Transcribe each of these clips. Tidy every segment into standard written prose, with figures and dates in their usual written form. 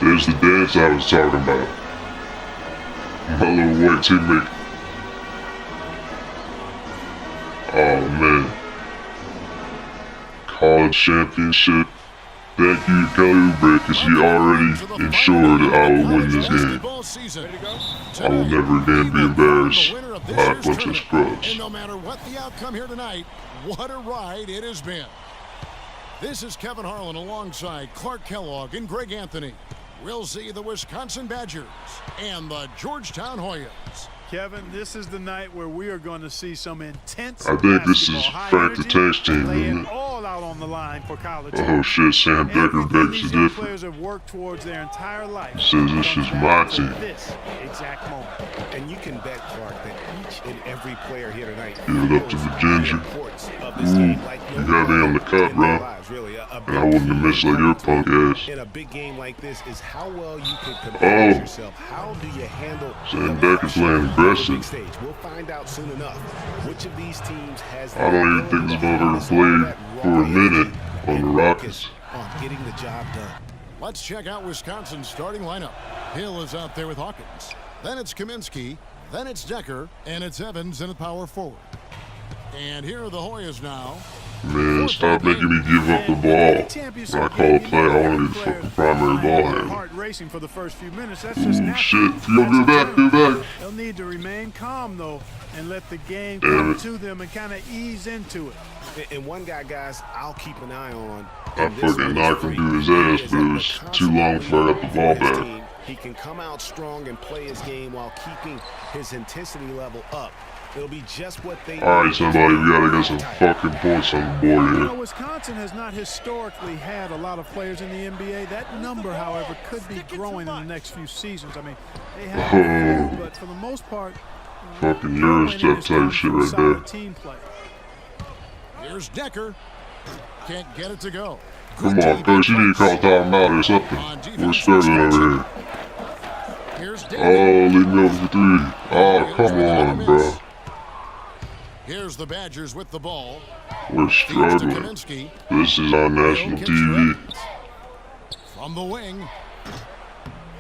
There's the dance I was talking about. My little white teammate. Oh man. College championship. Thank you, Kelly Oubre, because he already ensured that I will win this game. I will never again be embarrassed by a bunch of scrubs. And no matter what the outcome here tonight, what a ride it has been. This is Kevin Harlan alongside Clark Kellogg and Greg Anthony. We'll see the Wisconsin Badgers and the Georgetown Hoyas. Kevin, this is the night where we are going to see some intense I think this is Frank the Tank's team, isn't it? all out on the line for college. Oh shit, Sam Decker begs to differ. Players have worked towards their entire life. He says this is my team. This exact moment. And you can bet, Clark, that each and every player here tonight Give it up to Virginia. Ooh, you got me on the cut, bro. And I wouldn't have missed like your punk ass. In a big game like this is how well you can compose yourself. How do you handle Sam Decker's playing aggressive. stage? We'll find out soon enough which of these teams has I don't even think this motherfucker played for a minute on the Rockets. on getting the job done. Let's check out Wisconsin's starting lineup. Hill is out there with Hawkins. Then it's Kaminsky. Then it's Decker. And it's Evans in the power forward. And here are the Hoyas now. Man, stop making me give up the ball. When I call a play, I want to be the fucking primary ball handler. Heart racing for the first few minutes. That's just Ooh, natural. shit. Go back, go back. They'll need to remain calm, though, and let the game come to them and kind of ease into it. And one guy, guys, I'll keep an eye on. I fucking knocked him through his ass, but it was too long before I got the ball back. He can come out strong and play his game while keeping his intensity level up. It'll be just what they All right, somebody, we gotta get some fucking points on the board You know, here. Wisconsin has not historically had a lot of players in the NBA. That number, however, could be growing in the next few seasons. I mean, they have a few, but for the most part, Fucking Eurostep type shit right there. team play. Here's Decker. Can't get it to go. Come on, coach, you need to call timeout or something. We're starting over here. Here's Oh, David. leave me over for three. Oh, come on, bro. Here's the Badgers with the ball. We're Feeds to struggling. Kaminsky. This is on national TV. From the wing.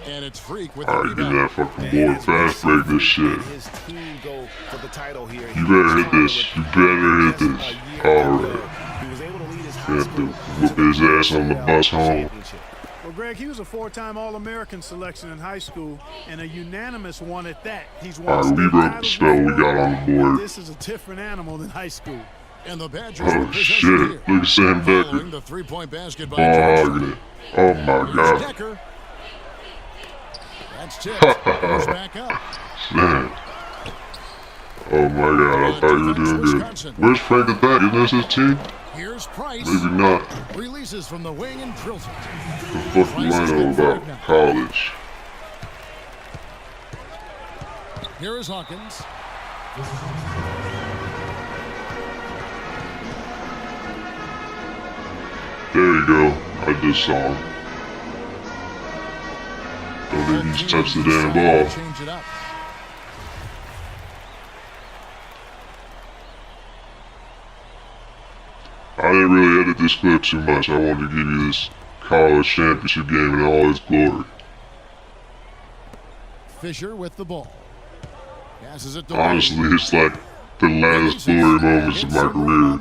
And it's Freak with the Alright, give me rebound. that fucking board. Fast break this shit. His team go for the title here. You better hit this. You better hit this. Alright. He was able to lead his high You have to school whoop his ass on the bus home. Well, Greg, he was a four-time All-American selection in high school, and a unanimous one at that. He's won Alright, we state broke the titles spell we before, got on the board. This is a different animal than high school. And the Badgers Oh with possession shit. here. Look at Sam Decker. Following the three-point basket by Oh, Georgetown. look at it. Oh my Here's god. Decker. That's tipped. Goes back up. Man. Oh my god, I thought you were doing good. Where's Frank at that? Isn't this his team? Here's Price. Maybe not. Releases from the wing and drills it. The fuck you know about college? Here is Hawkins. There you go. I just saw him. Don't think he's touched the damn ball. Change it up. I didn't really edit this clip too much. I wanted to give you this college championship game in all its glory. Fisher with the ball. Passes it to Honestly, it's like the last glory moments of my career.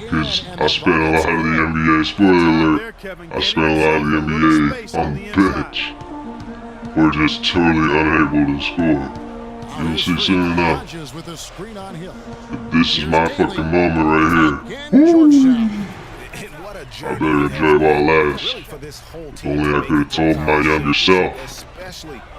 Because I spent a lot of the NBA, spoiler alert, I spent a lot of the NBA on the bench. We're just totally unable to score. You'll see soon enough. With a screen on Hill. This is my fucking moment right here. Again, Georgetown. I better enjoy while it lasts. If only I could have told my younger self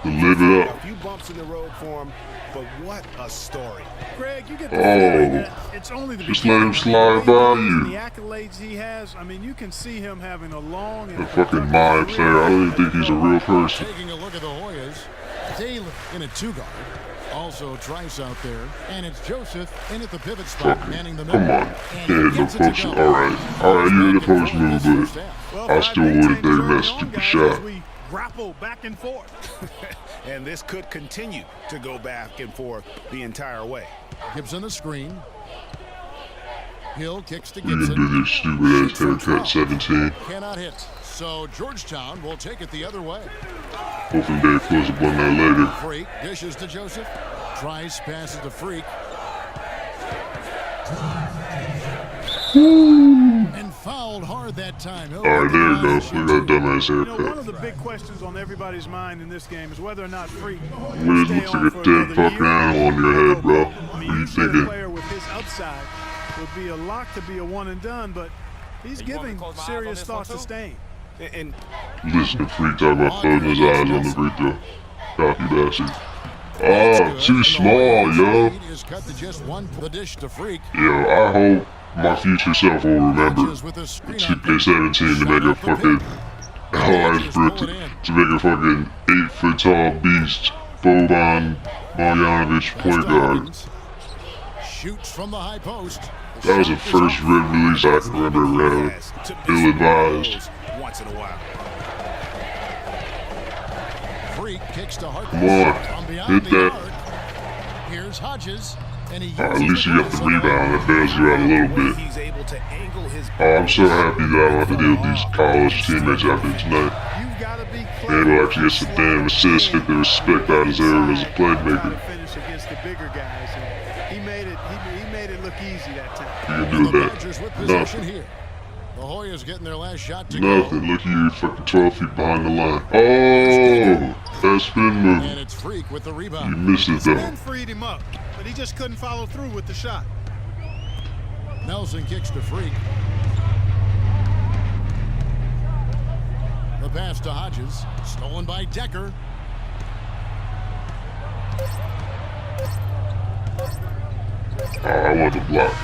to live it up. A few bumps in the road for him, but what a story. Greg, you get the feeling that it's only the Just let him slide by The you. accolades he has, I mean, you can see him having a long and A fucking mind player. I don't even think he's a real person. Taking a look at the Hoyas. Taylor in a two-guard. Also Trice out there. And it's Joseph in at the pivot spot, manning the middle. Come on. And Yeah, he no gets it to post. go. Alright, you're in the post move, but I still would if they messed up the shot. We grapple back and forth. And this could continue to go back and forth the entire way. Gibson the screen. Hill kicks to We can Gibson. do this stupid ass haircut 17. Cannot hit. So Georgetown will take it the other way. Hopefully they close up on that later. Freak dishes to Joseph. Trice passes to Freak. And fouled hard that time. All right, there you go. Look at that dumbass You know, haircut. one of the big questions on everybody's mind in this game is whether or not Freak Wiz looks like a dead fucking animal on your head, bro. I What mean, are you usually a thinking? player with his upside would be a lock to be a one and done, but he's giving serious thought to staying. And Listen to Freak talk about closing his eyes on the free throw. Cocky bastard. Oh, too small, yo. Is cut to just one. The dish to Freak. Yo, I hope my future self will remember With a screen to on pay 17 to make a fucking to make a fucking 8-foot tall beast, Boban Marjanovic point guard. Shoots from the high post. That was the first red release I can remember had. Ill-advised. once in a while. Freak kicks to Hart. Come on, From beyond hit the that. arc. Here's Hodges, and he At least you got the rebound. That bails you out a little bit. He's able to angle his Oh, I'm so happy that I don't have to deal with these college teammates after tonight. You've got to be And we'll actually get some damn assists, get the respect out of his area as a playmaker. Finish against the bigger guys, and he made it look easy that time. You can do the that. Badgers with possession Nothing. here. The Hoyas getting their last shot to go. Nothing. Look at you, fucking 12 feet behind the line. Oh, that spin And move. it's Freak with the You rebound. missed it though. Ben freed him up, but he just couldn't follow through with the shot. Nelson kicks to Freak. The pass to Hodges. Stolen by Decker. Oh, I want the block.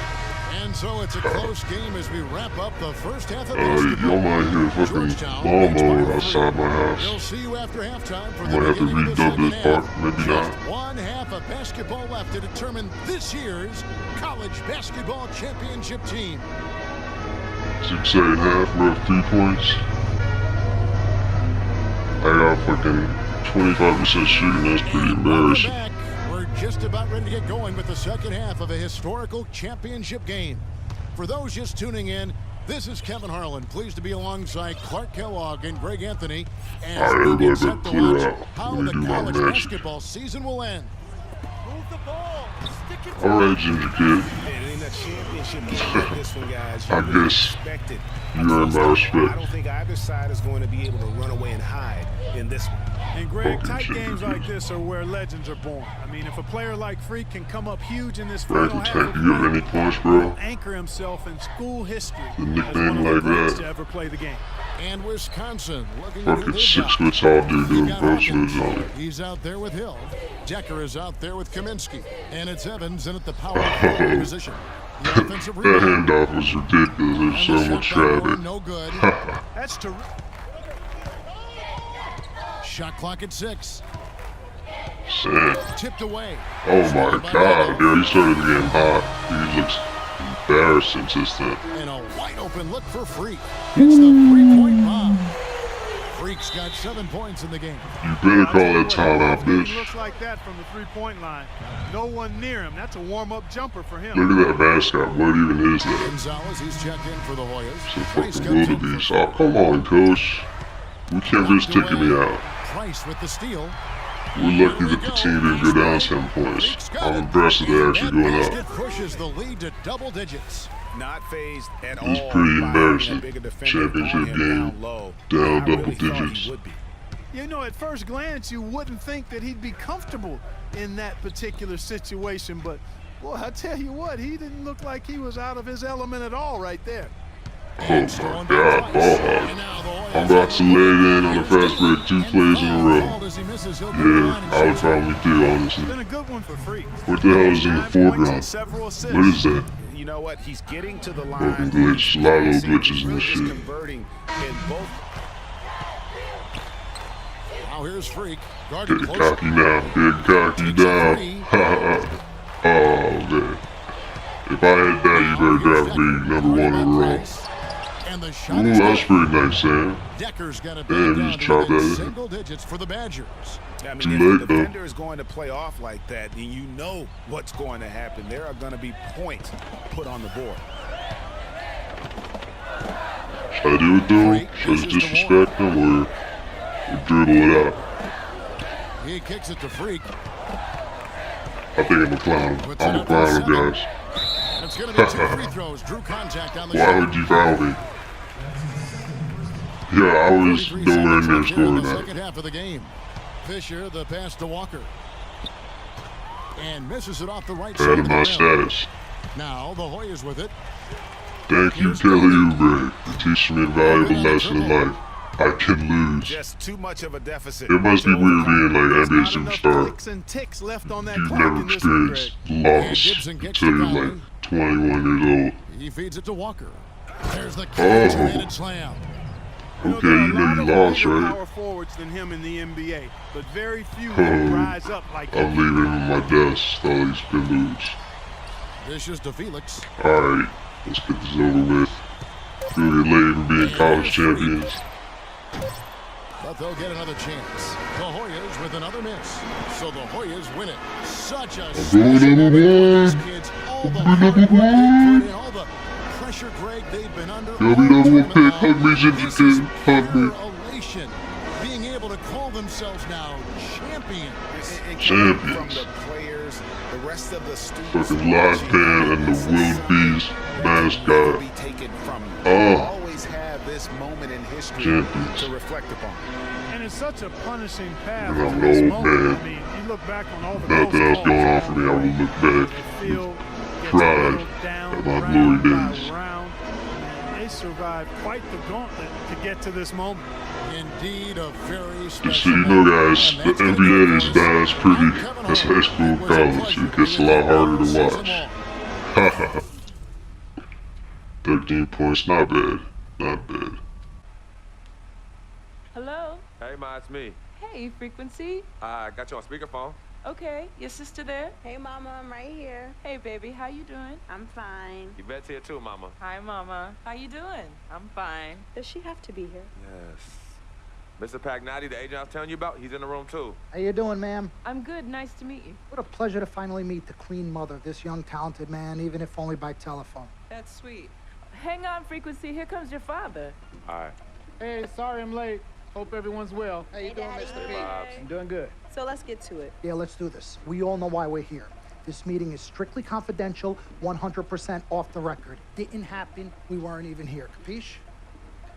And so it's a close game as we wrap up the first half of basketball. Y'all might hear fucking lawnmower outside my house. We'll see you after halftime for I the might have to beginning of the redub second this half. part, maybe Just not. one half of basketball left to determine this year's college basketball championship team. 6, 8, half, we're up 3 points. I got fucking 25% shooting, that's pretty Welcome embarrassing. back. We're just about ready to get going with the second half of a historical championship game. For those just tuning in, this is Kevin Harlan, pleased to be alongside Clark Kellogg and Greg Anthony as All right, we everybody get set better to clear watch out. how Let me the do my college magic. basketball season will end. Move the ball. Stick it Alright, Ginger Kid. And in a championship game like this one, guys, I you really guess expect it. you earned my respect. I don't think either side is going to be able to run away and hide in this one. And Greg, Fucking tight shit, games dude. like this are where legends are born. I mean, if a player like Freak can come up huge in this Right, final half Kentucky, of you have play, any points, bro? anchor himself in school history The as nickname one of the like greats that. to ever play the game. And Wisconsin looking to do Fucking their 6 job. foot tall dude We've doing got post Hawkins. moves on it. He's out there with Hill. Decker is out there with Kaminsky. And it's Evans in at the power forward position. The offensive That rebound. handoff was ridiculous. There's And so the much shot by Moore, traffic. no good. That's terrific. Shot clock at 6. Sad. Tipped away. Oh my god, dude, he started getting hot. He looks embarrassing since then. And a wide open look for Freak. It's the 3-point bomb. Freak's got 7 points in the game. You better call that timeout, He bitch. looks like that from the three-point line. No one near him. That's a warm-up jumper for him. Look at that mascot. What even is that? Gonzalez, he's checked in for the Hoyas. It's a Price fucking comes in wildebeest. for Oh, come on, coach. We can't risk taking me out. Price with the steal. We're lucky that the team didn't go down 10 points. I'm impressed that they're actually going Basket up. pushes the lead to double digits. Not phased at all. It was pretty by embarrassing. having a bigger defender Championship on him game, down low. down I double really thought he digits. would be. You know, at first glance, you wouldn't think that he'd be comfortable in that particular situation, but, boy, I tell you what, he didn't look like he was out of his element at all right there. Oh my god, ball hog. I'm about to lay it in on the fast break 2 plays in a row. Yeah, I would probably do, honestly. It's been a good one for Freak. What the hell is in the 9 points and foreground? several assists. What is that? You know what? He's getting to the Fucking line. glitch. A lot of those glitches in Really this just shit. converting in both. Now here's Freak. Guarded Get close. cocky now. Get cocky down. Oh, man. If I had that, you better draft me #1 overall. And the shot Ooh, is that was good. pretty nice, Sam. Decker's got a Man, big just down chopped to that in. single digits for the Badgers. I mean, Too if late, the though. defender is going to play off like that, then you know what's going to happen. There are going to be points put on the board. Should I do it though? Should I just disrespect him or dribble it out? He kicks it to Freak. I think I'm a clown. I'm a clown, guys. It's going to be 2 free throws. Drew contact on the Why would you foul me? Yeah, I was nowhere near scoring the that. second half of the game. Fisher, the pass to Walker. And misses it off the right side. Out of of my the rim. status. Now the Hoyas with it. Thank you, Kelly Oubre, for teaching me a valuable lesson in life. I can lose. Just too much of a deficit. It must be weird being like There's NBA not enough superstar. clicks and ticks left on that You've clock never in this one, Greg. experienced loss until you're like 21 years old. He feeds it to Walker. There's the Oh. two-handed slam. Okay, you know you lost, right? Power forwards than him in the NBA, but very few Oh, rise up like I'm him. leaving him at my desk. All these spin moves. Dishes to Felix. Alright, let's get this over with. We'll get laid for being college champions. But they'll get another chance. The Hoyas with another miss. So the Hoyas win it. Such a going number these one. kids, all the hard work they put in, all the pressure, Greg, they've been under. You'll be all number one tournament pick. Hug me, long. Ginger This is Kid. Hug me. pure elation. Being able to call themselves now champions. And Champions. from the players, the rest of the students. Fucking live band and the Will Beast mascot. Be taken from you. Oh. Always have this moment in history Champions. to reflect upon. And it's such a punishing path And I'm to an this old moment. man. I mean, you look back on all the Nothing close else calls. going on for me. I will look back The with field gets pride whittled down at my round glory by days. round. And they survived quite the gauntlet to get to this moment. Indeed, a very Just special so you know, guys, And the that's gonna NBA do it is for us. not as pretty I'm Kevin as Harlan. high school It and was a college. pleasure It gets a being lot with you harder all to season watch. long. 13 points, not bad. Not bad. Hello? Hey, Ma, it's me. Hey, Frequency. I got you on speakerphone. Okay, your sister there? Hey, Mama, I'm right here. Hey, baby, how you doing? I'm fine. Yvette's here too, Mama. Hi, Mama. How you doing? I'm fine. Does she have to be here? Yes. Mr. Pagnotti, the agent I was telling you about, he's in the room too. How you doing, ma'am? I'm good. Nice to meet you. What a pleasure to finally meet the Queen Mother of this young, talented man, even if only by telephone. That's sweet. Hang on, Frequency. Here comes your father. All right. Hey, sorry I'm late. Hope everyone's well. How you doing, Daddy. Mr. P? I'm doing good. So let's get to it. Yeah, let's do this. We all know why we're here. This meeting is strictly confidential, 100% off the record. Didn't happen. We weren't even here. Capiche?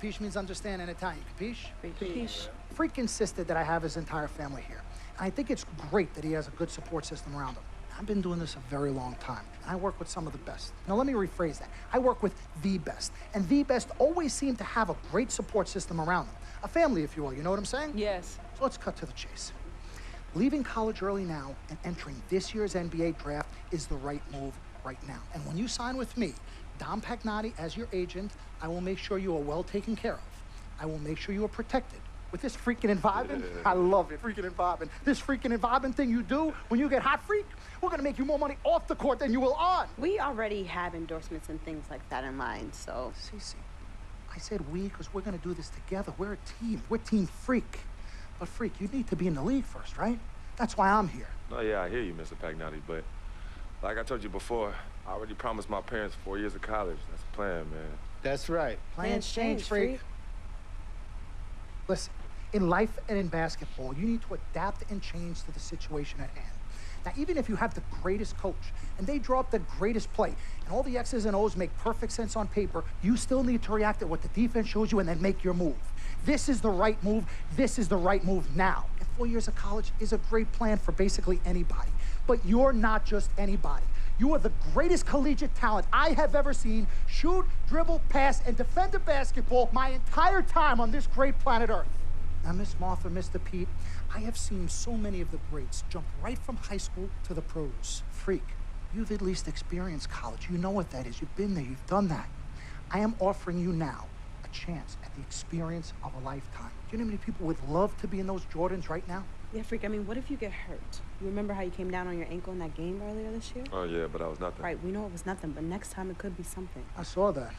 Capiche means understand in Italian. Capiche? Capiche. Freak insisted that I have his entire family here. And I think it's great that he has a good support system around him. I've been doing this a very long time. And I work with some of the best. Now, let me rephrase that. I work with the best. And the best always seem to have a great support system around them. A family, if you will. You know what I'm saying? Yes. So let's cut to the chase. Leaving college early now and entering this year's NBA draft is the right move right now. And when you sign with me, Dom Pagnotti, as your agent, I will make sure you are well taken care of. I will make sure you are protected. With this freaking and vibing, I love it, freaking and vibing. This freaking and vibing thing you do when you get hot freak, we're gonna make you more money off the court than you will on. We already have endorsements and things like that in line, so. Cece, I said we because we're gonna do this together. We're a team. We're Team Freak. But Freak, you need to be in the league first, right? That's why I'm here. No, yeah, I hear you, Mr. Pagnotti, but like I told you before, I already promised my parents 4 years of college. That's the plan, man. That's right. Plans change, Freak. Listen, in life and in basketball, you need to adapt and change to the situation at hand. Now, even if you have the greatest coach and they draw up the greatest play and all the X's and O's make perfect sense on paper, you still need to react to what the defense shows you and then make your move. This is the right move. This is the right move now. And 4 years of college is a great plan for basically anybody. But you're not just anybody. You are the greatest collegiate talent I have ever seen shoot, dribble, pass, and defend a basketball my entire time on this great planet Earth. Now, Miss Martha, Mr. Pete, I have seen so many of the greats jump right from high school to the pros. Freak, you've at least experienced college. You know what that is. You've been there. You've done that. I am offering you now a chance at the experience of a lifetime. Do you know how many people would love to be in those Jordans right now? Yeah, Freak, I mean, what if you get hurt? You remember how you came down on your ankle in that game earlier this year? Oh, yeah, but I was nothing. Right, we know it was nothing, but next time it could be something. I saw that.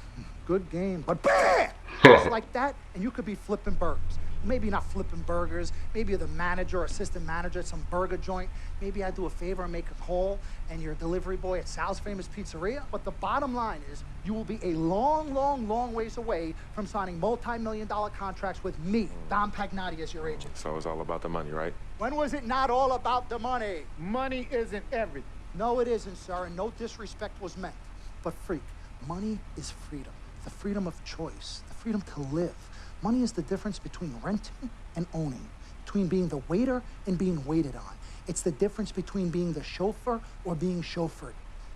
Good game, but bam! Just like that, and you could be flipping burgers. Maybe not flipping burgers. Maybe you're the manager or assistant manager at some burger joint. Maybe I do a favor and make a call, and you're a delivery boy at Sal's Famous Pizzeria. But the bottom line is, you will be a long, long, long ways away from signing multi-million-dollar contracts with me, Dom Pagnotti, as your agent. So it's all about the money, right? When was it not all about the money? Money isn't everything. No, it isn't, sir, and no disrespect was meant. But freak, money is freedom. The freedom of choice, the freedom to live. Money is the difference between renting and owning, between being the waiter and being waited on. It's the difference between being the chauffeur or being chauffeured.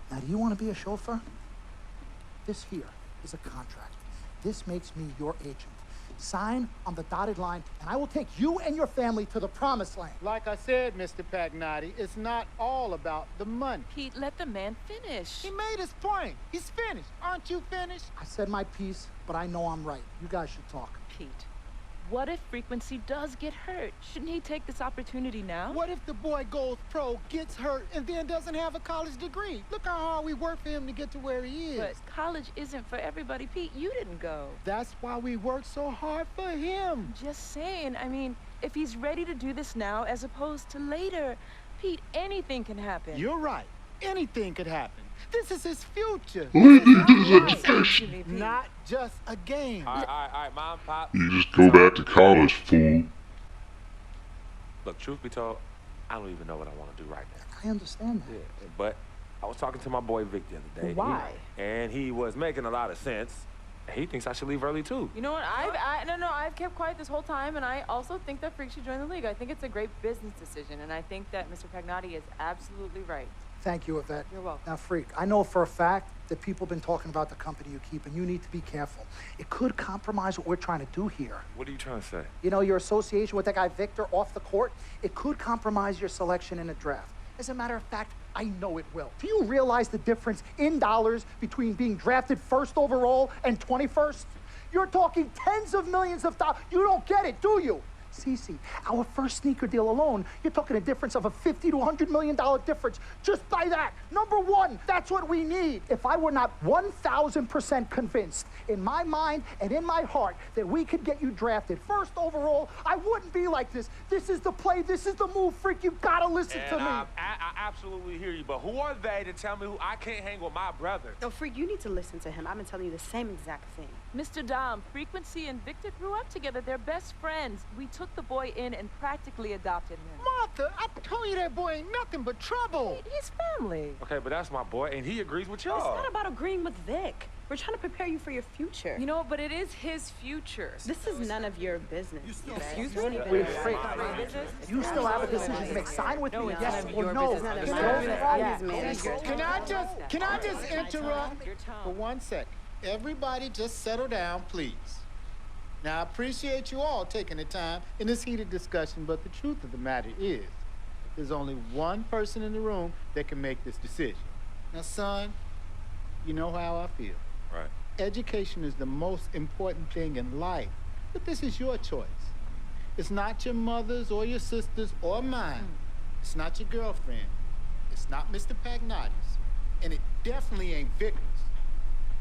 Now, do you want to be a chauffeur? This here is a contract. This makes me your agent. Sign on the dotted line, and I will take you and your family to the promised land. Like I said, Mr. Pagnotti, it's not all about the money. Pete, let the man finish. He made his point. He's finished. Aren't you finished? I said my piece, but I know I'm right. You guys should talk. Pete, what if Frequency does get hurt? Shouldn't he take this opportunity now? What if the boy goes pro, gets hurt, and then doesn't have a college degree? Look how hard we worked for him to get to where he is. But college isn't for everybody. Pete, you didn't go. That's why we worked so hard for him. Just saying. I mean, if he's ready to do this now as opposed to later, Pete, anything can happen. You're right. Anything could happen. This is his future. Not just a game. All right, Mom, Pop. You just go back to college, fool. Look, truth be told, I don't even know what I want to do right now. I understand that. Yeah, but I was talking to my boy Vic the other day. Why? And he was making a lot of sense. He thinks I should leave early, too. You know what? I've kept quiet this whole time, and I also think that Freak should join the league. I think it's a great business decision, and I think that Mr. Pagnotti is absolutely right. Thank you, Yvette. You're welcome. Now, Freak, I know for a fact that people have been talking about the company you keep, and you need to be careful. It could compromise what we're trying to do here. What are you trying to say? You know, your association with that guy Victor off the court, it could compromise your selection in a draft. As a matter of fact, I know it will. Do you realize the difference in dollars between being drafted first overall and 21st? You're talking tens of millions of dollars. You don't get it, do you? Cece, our first sneaker deal alone, you're talking a difference of a $50 to $100 million difference just by that. Number one, that's what we need. If I were not 1,000% convinced in my mind and in my heart that we could get you drafted first overall, I wouldn't be like this. This is the play. This is the move, Freak. You gotta listen to me. I absolutely hear you, but who are they to tell me who I can't hang with my brother? No, Freak, you need to listen to him. I've been telling you the same exact thing. Mr. Dom, Frequency and Victor grew up together. They're best friends. We took the boy in and practically adopted him. Martha, I told you that boy ain't nothing but trouble. He's family. Okay, but that's my boy, and he agrees with y'all. It's not about agreeing with Vic. We're trying to prepare you for your future. You know, but it is his future. This is none of your business. Excuse me? Wait, Freak. You still have a decision to make. Sign with me, yes or no. It's none of my business. Can I just interrupt for 1 second? Everybody just settle down, please. Now, I appreciate you all taking the time in this heated discussion, but the truth of the matter is, there's only one person in the room that can make this decision. Now, son, you know how I feel. Right. Education is the most important thing in life, but this is your choice. It's not your mother's or your sister's or mine. It's not your girlfriend. It's not Mr. Pagnotti's. And it definitely ain't Victor's.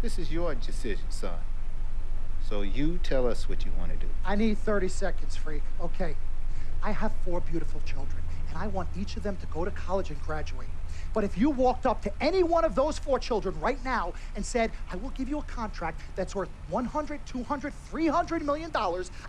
This is your decision, son. So you tell us what you want to do. I need 30 seconds, Freak. Okay. I have 4 beautiful children, and I want each of them to go to college and graduate. But if you walked up to any one of those 4 children right now and said, I will give you a contract that's worth $100, $200, $300 million,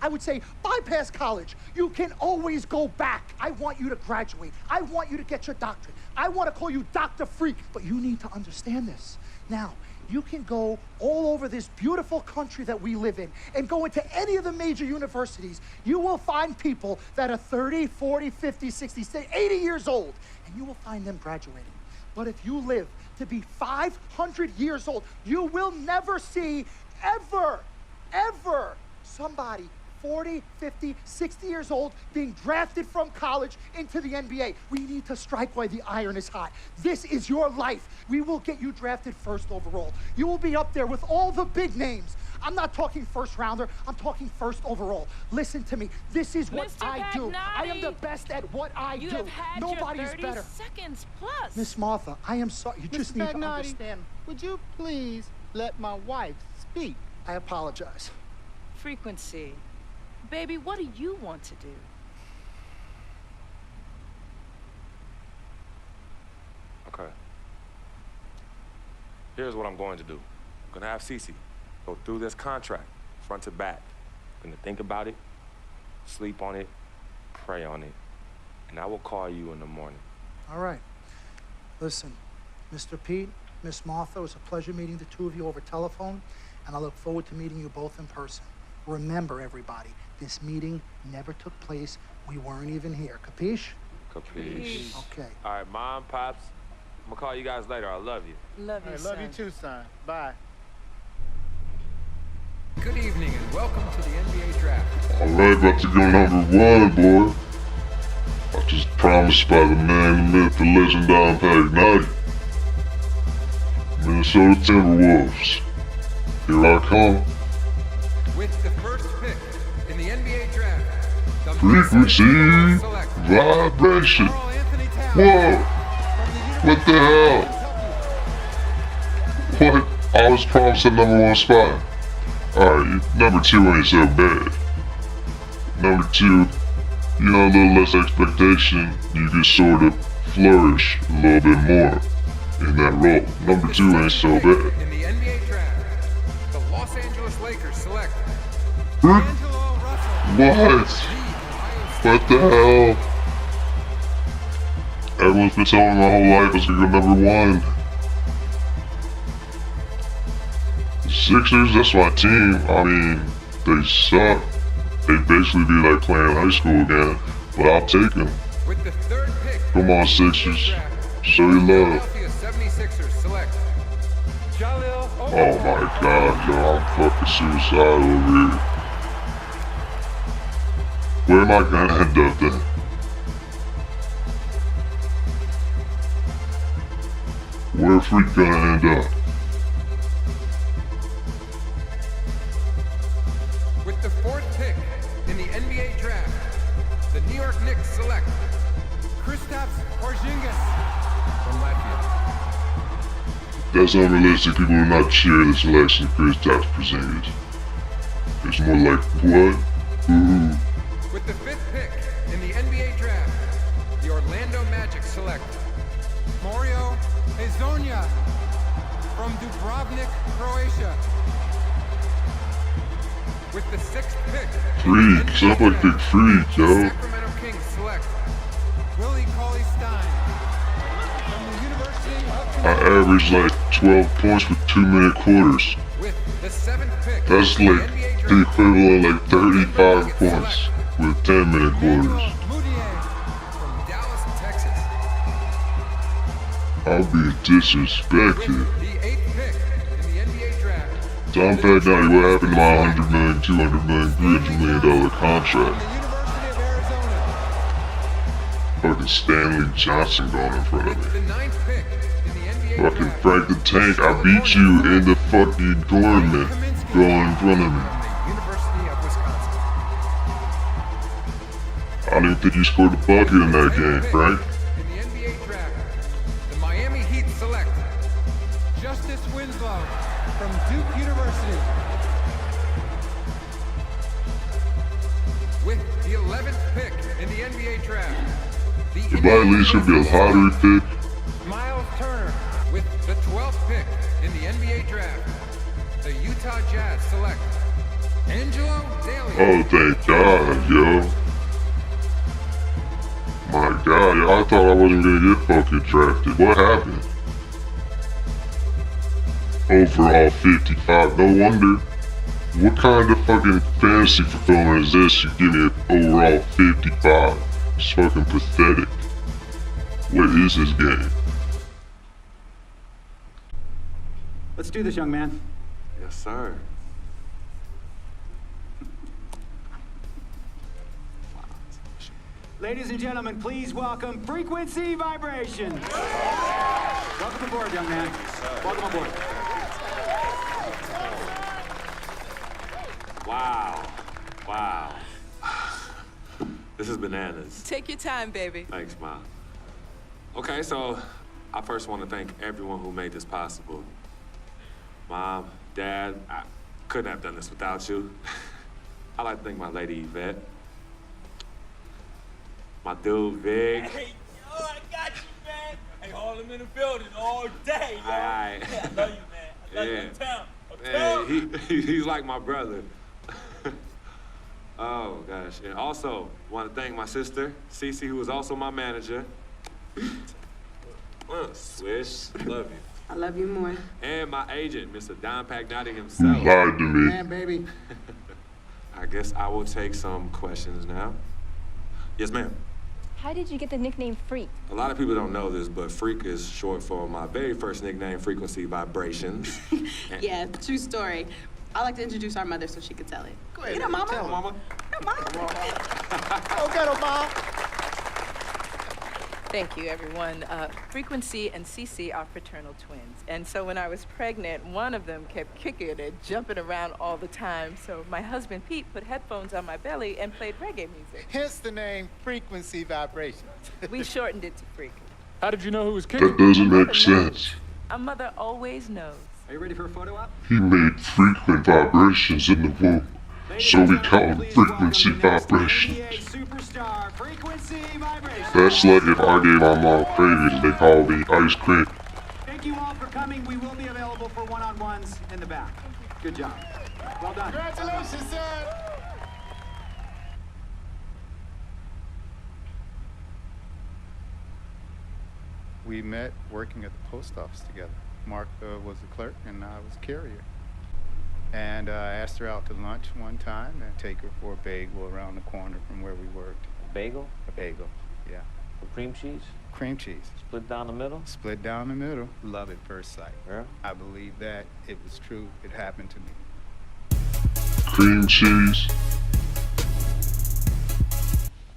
I would say, bypass college. You can always go back. I want you to graduate. I want you to get your doctorate. I want to call you Dr. Freak. But you need to understand this. Now, you can go all over this beautiful country that we live in and go into any of the major universities. You will find people that are 30, 40, 50, 60, 80 years old, and you will find them graduating. But if you live to be 500 years old, you will never see ever somebody 40, 50, 60 years old being drafted from college into the NBA. We need to strike while the iron is hot. This is your life. We will get you drafted first overall. You will be up there with all the big names. I'm not talking first rounder. I'm talking first overall. Listen to me. This is what Mr. I do. Pagnotti, I am the best at what I do. You have had Nobody's your 30 better. seconds plus. Miss Martha, I am sorry. You just Mr. need to Pagnotti, understand. would you please let my wife speak? I apologize. Frequency. Baby, what do you want to do? Okay. Here's what I'm going to do. I'm gonna have Cece go through this contract, front to back. I'm gonna think about it, sleep on it, pray on it, and I will call you in the morning. All right. Listen, Mr. Pete, Miss Martha, it was a pleasure meeting the two of you over telephone, and I look forward to meeting you both in person. Remember, everybody, this meeting never took place. We weren't even here. Capiche? Capiche. Okay. All right, Mom, Pops, I'm gonna call you guys later. I love you. Love you, I son. love you too, son. Bye. Good evening and welcome to the NBA Draft. Alright, about to go number 1, boy. I just promised by the man, the myth, the legend, Don Pagnotti. Minnesota Timberwolves. Here I come. With the first pick in the NBA Draft, the Frequency vibration. Whoa! What the hell? What? I was promised the #1 spot. Alright, number 2 ain't so bad. Number 2, you know, a little less expectation, you can sort of flourish a little bit more in that role. Number 2 ain't so bad. in the NBA Draft, the Los Angeles Lakers select What? Angelo Russell. What? What the hell? Everyone's been telling me my whole life I was gonna go number 1. The Sixers, that's my team. I mean, they suck. They basically be like playing high school again, but I'll take them. With the third pick, Come on, Sixers. Show your love. Philadelphia 76ers select Jalil Oh my god, yo, I'm fucking suicidal over here. Where am I gonna end up then? Where are we gonna end up? With the fourth pick in the NBA Draft, the New York Knicks select Kristaps Porzingis from Latvia. That's unrealistic. People do not cheer the selection of Kristaps Porzingis. It's more like, what? Ooh. With the fifth pick in the NBA Draft, the Orlando Magic select Mario Hezonja from Dubrovnik, Croatia. With the sixth pick, Freak, somebody pick Freak, yo. Sacramento Kings select Willie Cauley-Stein from the University of I average like 12 points with 2-minute quarters. With the seventh pick, That's in the like NBA the Draft, equivalent of like 35 points with 10-minute quarters. Mudiay from Dallas, Texas. I'll be disrespected. The eighth pick in the NBA Draft, Tom Pagnotti, what happened to my $100 million, $200 million, $300 million contract? the University of Arizona. Fucking Stanley Johnson going in front of me. The ninth pick in the NBA Fucking Draft, Frank the Tank, I beat you in the fucking tournament. Going in front of me. from the University of Wisconsin. I don't even think you scored a bucket in that game, Frank. In the NBA Draft, the Miami Heat select Justice Winslow from Duke University. With the 11th pick in the NBA Draft, the If I at least should be a lottery pick, Miles Turner. With the 12th pick in the NBA Draft, the Utah Jazz select Angelo Daly. oh thank God, yo. My God, yo, I thought I wasn't gonna get fucking drafted. What happened? Overall 55, no wonder. What kind of fucking fantasy fulfillment is this? You give me an overall 55. It's fucking pathetic. What is this game? Let's do this, young man. Yes, sir. Ladies and gentlemen, please welcome Frequency Vibration. Welcome aboard, young man. Welcome aboard. Wow. Wow. This is bananas. Take your time, baby. Thanks, Mom. Okay, so I first want to thank everyone who made this possible. Mom, Dad, I couldn't have done this without you. I like to thank my lady Yvette, my dude Vig. Hey, yo, I got you, man. Hey, Harlem in the building all day, yo. Aye. Yeah, I love you, man. I love you in town. Man, he's like my brother. Oh, gosh. And also, want to thank my sister, Cece, who is also my manager. Swish, love you. I love you more. And my agent, Mr. Don Pagnotti You himself. lied to me. Man, baby. I guess I will take some questions now. Yes, ma'am. How did you get the nickname Freak? A lot of people don't know this, but Freak is short for my very first nickname, Frequency Vibrations. Yeah, true story. I like to introduce our mother so she could tell it. Go ahead. You know, Mama. Tell Mama. Go get her, Mom. Thank you, everyone. Frequency and Cece are fraternal twins. And so when I was pregnant, one of them kept kicking and jumping around all the time. So my husband, Pete, put headphones on my belly and played reggae music. Hence the name Frequency Vibrations. We shortened it to Freak. How did you know who was kicking? That doesn't make sense. A mother always knows. Are you ready for a photo op? He made frequent vibrations in the womb, so we call them frequency vibrations. Superstar Frequency Vibrations. That's like if I gave my mom cravings, they call me ice cream. Thank you all for coming. We will be available for one-on-ones in the back. Good job. Well done. Congratulations, son. We met working at the post office together. Mark was the clerk and I was carrier. And I asked her out to lunch one time and take her for a bagel around the corner from where we worked. Bagel? A bagel, yeah. With cream cheese? Cream cheese. Split down the middle? Split down the middle. Love at first sight. Yeah. I believe that it was true. It happened to me. Cream cheese.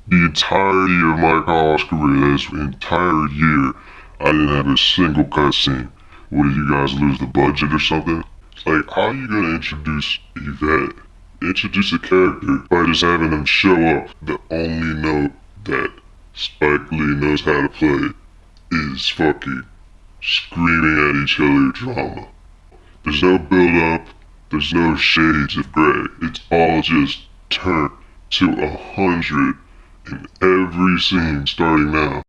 The entirety of my college career, this entire year, I didn't have a single cutscene. What, did you guys lose the budget or something? It's like, how are you gonna introduce Yvette? Introduce a character by just having them show up. The only note that Spike Lee knows how to play is fucking screaming at each other drama. There's no build up, there's no shades of gray. It's all just turned to 100 in every scene starting now.